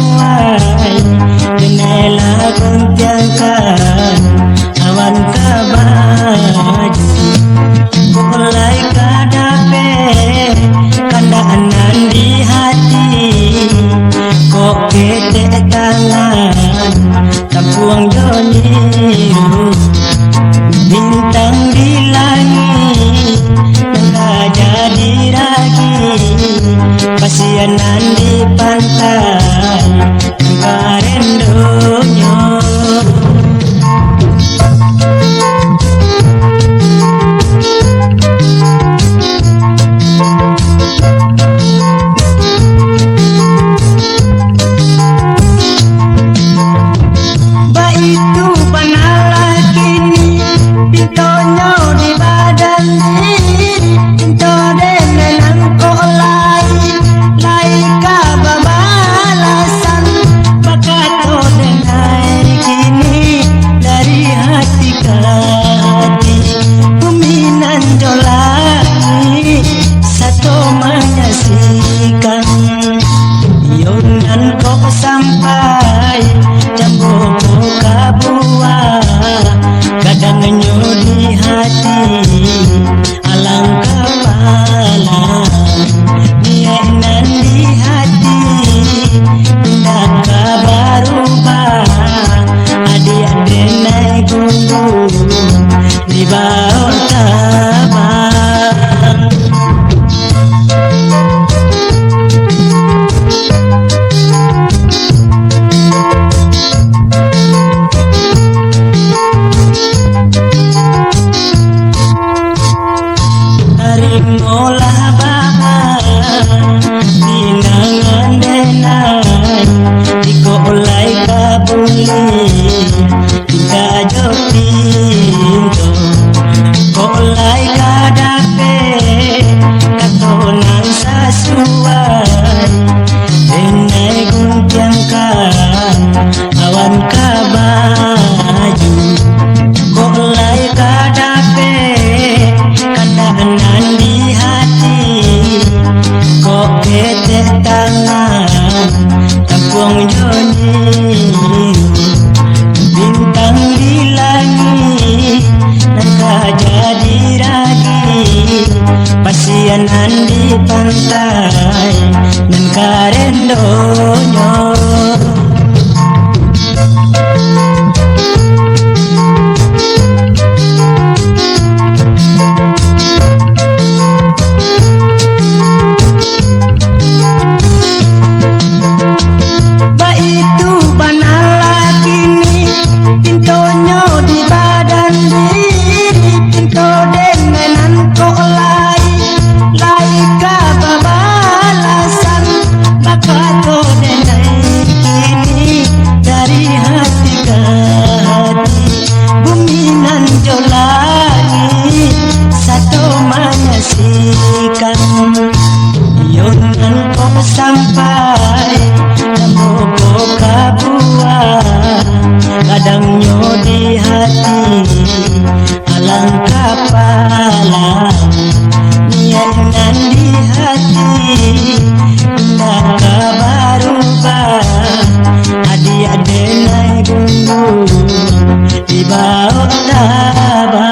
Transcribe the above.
sesuai jendela gontiangkan awan kabaju mulai kadape kandanan di hati kok ketek tangan tampuang joniru bintang di langit nggak jadi lagi pasianan di pantai kemarin dunia. Itu panalah kini pintonya di badan diri pinto dengan kok lain kababalasan bakato denai kini dari hati ke hati kuminan jolani satu menyaksikan yonan kok sampai jambu kabua kadang nyudi hati alang kepala nianan di hati pindah kabarubah adik-adik naik gunung di bawah tabang. Molah bahan binangan denai iko olai kabuli tidak jopinto kolai kadape katonan sesuai denai guntiangkan awan kabaju kolai kadape kandanan di hati kok ketek tangan tampuang joniru bintang di langit nangka jadi lagi pasianan di pantai nangka rendonyo. Yonan kok sampai jambu kabua kadang nyodi hati alang kepala nianan di hati pindah kabarubah adik-adik naik gunung di bawah tabang.